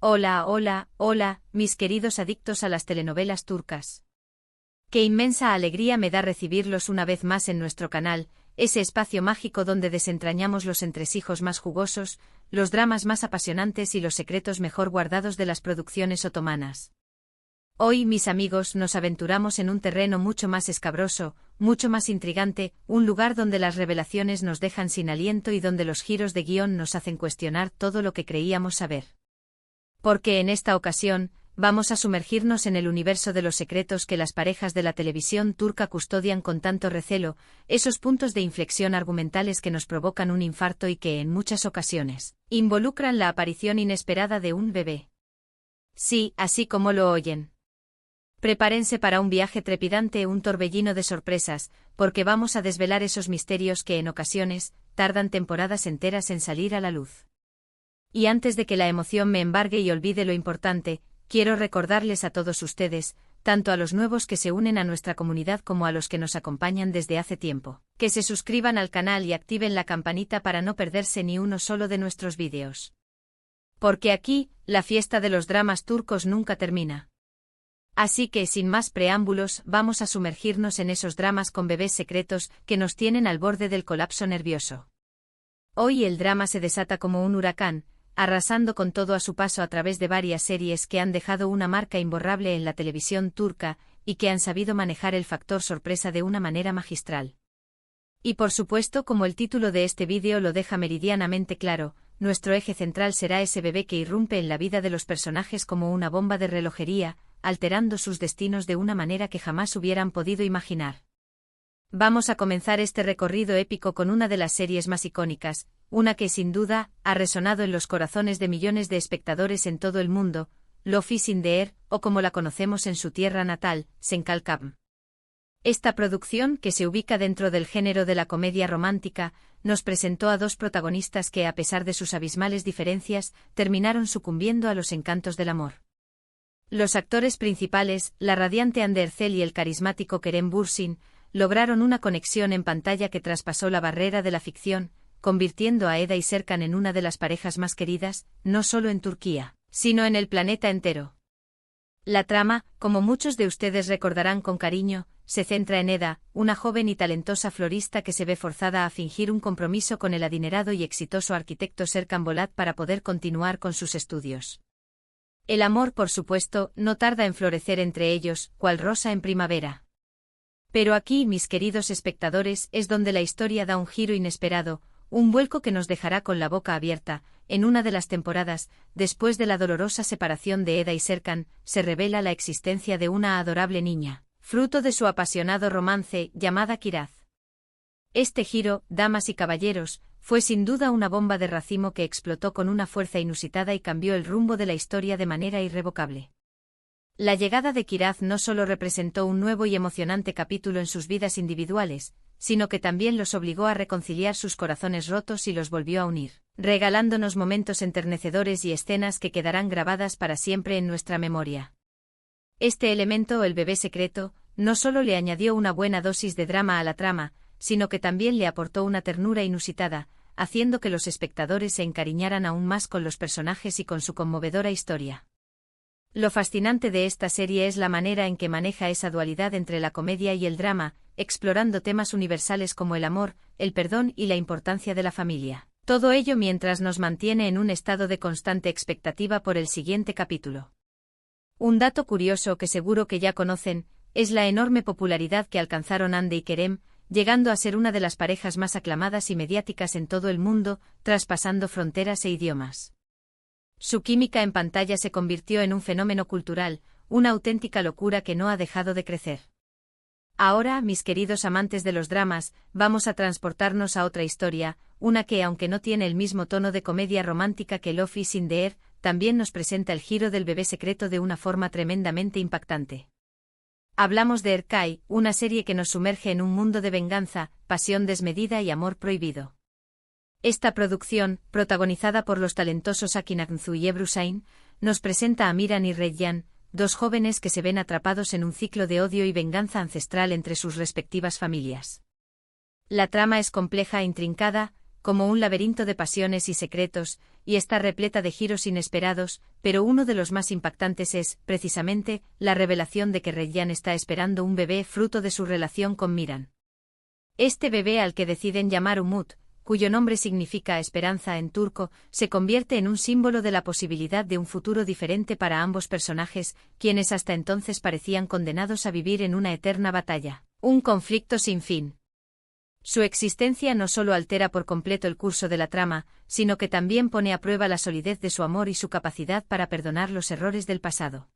Hola, hola, hola, mis queridos adictos a las telenovelas turcas. Qué inmensa alegría me da recibirlos una vez más en nuestro canal, ese espacio mágico donde desentrañamos los entresijos más jugosos, los dramas más apasionantes y los secretos mejor guardados de las producciones otomanas. Hoy, mis amigos, nos aventuramos en un terreno mucho más escabroso, mucho más intrigante, un lugar donde las revelaciones nos dejan sin aliento y donde los giros de guión nos hacen cuestionar todo lo que creíamos saber. Porque en esta ocasión, vamos a sumergirnos en el universo de los secretos que las parejas de la televisión turca custodian con tanto recelo, esos puntos de inflexión argumentales que nos provocan un infarto y que, en muchas ocasiones, involucran la aparición inesperada de un bebé. Sí, así como lo oyen. Prepárense para un viaje trepidante, un torbellino de sorpresas, porque vamos a desvelar esos misterios que en ocasiones tardan temporadas enteras en salir a la luz. Y antes de que la emoción me embargue y olvide lo importante, quiero recordarles a todos ustedes, tanto a los nuevos que se unen a nuestra comunidad como a los que nos acompañan desde hace tiempo, que se suscriban al canal y activen la campanita para no perderse ni uno solo de nuestros vídeos. Porque aquí, la fiesta de los dramas turcos nunca termina. Así que, sin más preámbulos, vamos a sumergirnos en esos dramas con bebés secretos que nos tienen al borde del colapso nervioso. Hoy el drama se desata como un huracán, arrasando con todo a su paso a través de varias series que han dejado una marca imborrable en la televisión turca y que han sabido manejar el factor sorpresa de una manera magistral. Y por supuesto, como el título de este vídeo lo deja meridianamente claro, nuestro eje central será ese bebé que irrumpe en la vida de los personajes como una bomba de relojería, alterando sus destinos de una manera que jamás hubieran podido imaginar. Vamos a comenzar este recorrido épico con una de las series más icónicas, una que sin duda ha resonado en los corazones de millones de espectadores en todo el mundo, Love is in the Air, o como la conocemos en su tierra natal, Senkalkam. Esta producción, que se ubica dentro del género de la comedia romántica, nos presentó a dos protagonistas que, a pesar de sus abismales diferencias, terminaron sucumbiendo a los encantos del amor. Los actores principales, la radiante Hande Erçel y el carismático Kerem Bürsin, lograron una conexión en pantalla que traspasó la barrera de la ficción, convirtiendo a Eda y Serkan en una de las parejas más queridas, no solo en Turquía, sino en el planeta entero. La trama, como muchos de ustedes recordarán con cariño, se centra en Eda, una joven y talentosa florista que se ve forzada a fingir un compromiso con el adinerado y exitoso arquitecto Serkan Bolat para poder continuar con sus estudios. El amor, por supuesto, no tarda en florecer entre ellos, cual rosa en primavera. Pero aquí, mis queridos espectadores, es donde la historia da un giro inesperado, un vuelco que nos dejará con la boca abierta. En una de las temporadas, después de la dolorosa separación de Eda y Serkan, se revela la existencia de una adorable niña, fruto de su apasionado romance, llamada Kiraz. Este giro, damas y caballeros, fue sin duda una bomba de racimo que explotó con una fuerza inusitada y cambió el rumbo de la historia de manera irrevocable. La llegada de Kiraz no solo representó un nuevo y emocionante capítulo en sus vidas individuales, sino que también los obligó a reconciliar sus corazones rotos y los volvió a unir, regalándonos momentos enternecedores y escenas que quedarán grabadas para siempre en nuestra memoria. Este elemento, el bebé secreto, no solo le añadió una buena dosis de drama a la trama, sino que también le aportó una ternura inusitada, haciendo que los espectadores se encariñaran aún más con los personajes y con su conmovedora historia. Lo fascinante de esta serie es la manera en que maneja esa dualidad entre la comedia y el drama, explorando temas universales como el amor, el perdón y la importancia de la familia. Todo ello mientras nos mantiene en un estado de constante expectativa por el siguiente capítulo. Un dato curioso que seguro que ya conocen, es la enorme popularidad que alcanzaron Hande y Kerem, llegando a ser una de las parejas más aclamadas y mediáticas en todo el mundo, traspasando fronteras e idiomas. Su química en pantalla se convirtió en un fenómeno cultural, una auténtica locura que no ha dejado de crecer. Ahora, mis queridos amantes de los dramas, vamos a transportarnos a otra historia, una que, aunque no tiene el mismo tono de comedia romántica que Love is in the Air, también nos presenta el giro del bebé secreto de una forma tremendamente impactante. Hablamos de Erkay, una serie que nos sumerge en un mundo de venganza, pasión desmedida y amor prohibido. Esta producción, protagonizada por los talentosos Akin Aksu y Ebru Şahin, nos presenta a Miran y Reyyan, dos jóvenes que se ven atrapados en un ciclo de odio y venganza ancestral entre sus respectivas familias. La trama es compleja e intrincada, como un laberinto de pasiones y secretos, y está repleta de giros inesperados, pero uno de los más impactantes es, precisamente, la revelación de que Reyyan está esperando un bebé fruto de su relación con Miran. Este bebé, al que deciden llamar Umut, cuyo nombre significa esperanza en turco, se convierte en un símbolo de la posibilidad de un futuro diferente para ambos personajes, quienes hasta entonces parecían condenados a vivir en una eterna batalla, un conflicto sin fin. Su existencia no solo altera por completo el curso de la trama, sino que también pone a prueba la solidez de su amor y su capacidad para perdonar los errores del pasado.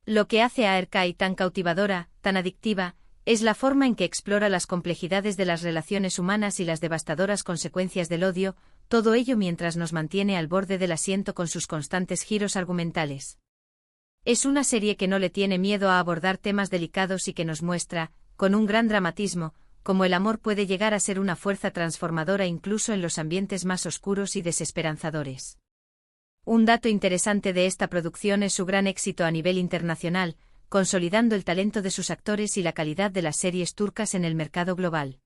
Lo que hace a Erkay tan cautivadora, tan adictiva, es la forma en que explora las complejidades de las relaciones humanas y las devastadoras consecuencias del odio, todo ello mientras nos mantiene al borde del asiento con sus constantes giros argumentales. Es una serie que no le tiene miedo a abordar temas delicados y que nos muestra, con un gran dramatismo, cómo el amor puede llegar a ser una fuerza transformadora incluso en los ambientes más oscuros y desesperanzadores. Un dato interesante de esta producción es su gran éxito a nivel internacional, consolidando el talento de sus actores y la calidad de las series turcas en el mercado global.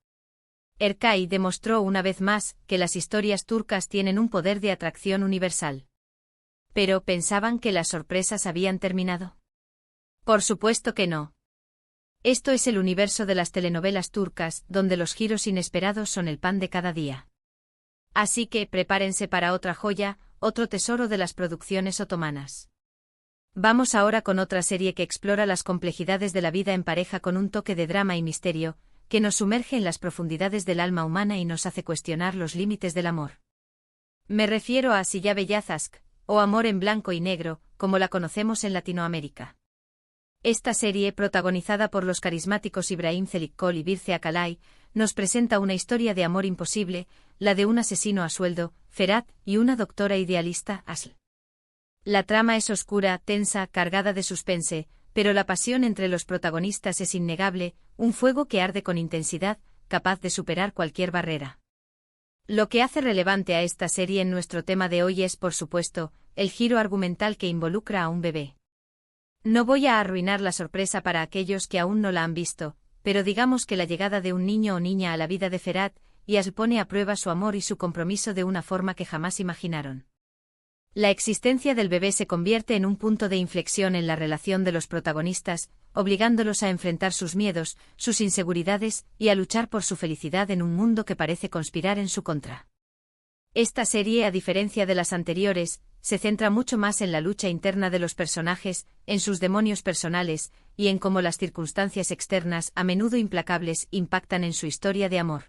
Erkay demostró una vez más que las historias turcas tienen un poder de atracción universal. ¿Pero pensaban que las sorpresas habían terminado? Por supuesto que no. Esto es el universo de las telenovelas turcas, donde los giros inesperados son el pan de cada día. Así que prepárense para otra joya, otro tesoro de las producciones otomanas. Vamos ahora con otra serie que explora las complejidades de la vida en pareja con un toque de drama y misterio, que nos sumerge en las profundidades del alma humana y nos hace cuestionar los límites del amor. Me refiero a Silla Beyaz Aşk, o Amor en blanco y negro, como la conocemos en Latinoamérica. Esta serie, protagonizada por los carismáticos Ibrahim Çelikkol y Birce Akalay, nos presenta una historia de amor imposible, la de un asesino a sueldo, Ferhat, y una doctora idealista, Aslı. La trama es oscura, tensa, cargada de suspense, pero la pasión entre los protagonistas es innegable, un fuego que arde con intensidad, capaz de superar cualquier barrera. Lo que hace relevante a esta serie en nuestro tema de hoy es, por supuesto, el giro argumental que involucra a un bebé. No voy a arruinar la sorpresa para aquellos que aún no la han visto, pero digamos que la llegada de un niño o niña a la vida de Ferhat y Aslı pone a prueba su amor y su compromiso de una forma que jamás imaginaron. La existencia del bebé se convierte en un punto de inflexión en la relación de los protagonistas, obligándolos a enfrentar sus miedos, sus inseguridades, y a luchar por su felicidad en un mundo que parece conspirar en su contra. Esta serie, a diferencia de las anteriores, se centra mucho más en la lucha interna de los personajes, en sus demonios personales, y en cómo las circunstancias externas, a menudo implacables, impactan en su historia de amor.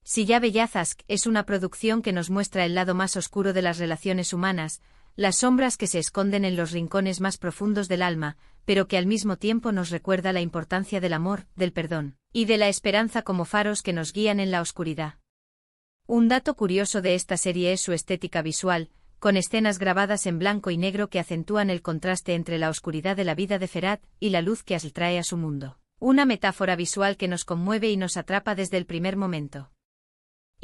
Silla Beyaz Aşk es una producción que nos muestra el lado más oscuro de las relaciones humanas, las sombras que se esconden en los rincones más profundos del alma, pero que al mismo tiempo nos recuerda la importancia del amor, del perdón, y de la esperanza como faros que nos guían en la oscuridad. Un dato curioso de esta serie es su estética visual, con escenas grabadas en blanco y negro que acentúan el contraste entre la oscuridad de la vida de Ferhat y la luz que Aslı trae a su mundo. Una metáfora visual que nos conmueve y nos atrapa desde el primer momento.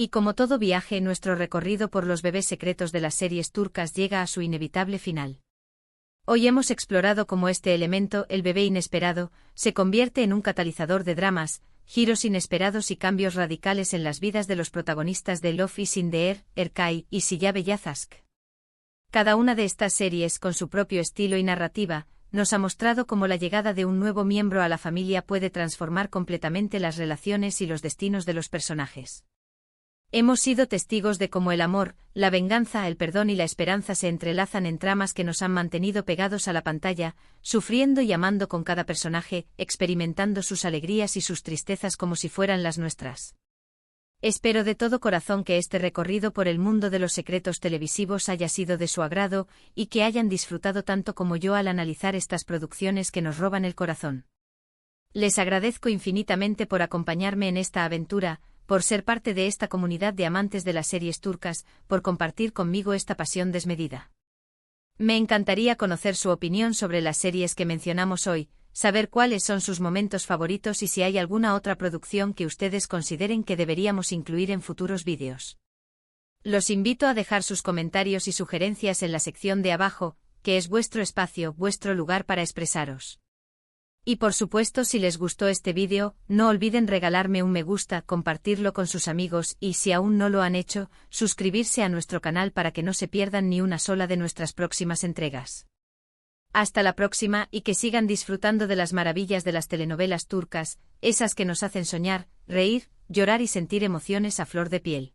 Y como todo viaje, nuestro recorrido por los bebés secretos de las series turcas llega a su inevitable final. Hoy hemos explorado cómo este elemento, el bebé inesperado, se convierte en un catalizador de dramas, giros inesperados y cambios radicales en las vidas de los protagonistas de Love is in the Air, Erkay y Silla Beyaz Aşk. Cada una de estas series, con su propio estilo y narrativa, nos ha mostrado cómo la llegada de un nuevo miembro a la familia puede transformar completamente las relaciones y los destinos de los personajes. Hemos sido testigos de cómo el amor, la venganza, el perdón y la esperanza se entrelazan en tramas que nos han mantenido pegados a la pantalla, sufriendo y amando con cada personaje, experimentando sus alegrías y sus tristezas como si fueran las nuestras. Espero de todo corazón que este recorrido por el mundo de los secretos televisivos haya sido de su agrado y que hayan disfrutado tanto como yo al analizar estas producciones que nos roban el corazón. Les agradezco infinitamente por acompañarme en esta aventura, por ser parte de esta comunidad de amantes de las series turcas, por compartir conmigo esta pasión desmedida. Me encantaría conocer su opinión sobre las series que mencionamos hoy, saber cuáles son sus momentos favoritos y si hay alguna otra producción que ustedes consideren que deberíamos incluir en futuros vídeos. Los invito a dejar sus comentarios y sugerencias en la sección de abajo, que es vuestro espacio, vuestro lugar para expresaros. Y por supuesto, si les gustó este vídeo, no olviden regalarme un me gusta, compartirlo con sus amigos y, si aún no lo han hecho, suscribirse a nuestro canal para que no se pierdan ni una sola de nuestras próximas entregas. Hasta la próxima y que sigan disfrutando de las maravillas de las telenovelas turcas, esas que nos hacen soñar, reír, llorar y sentir emociones a flor de piel.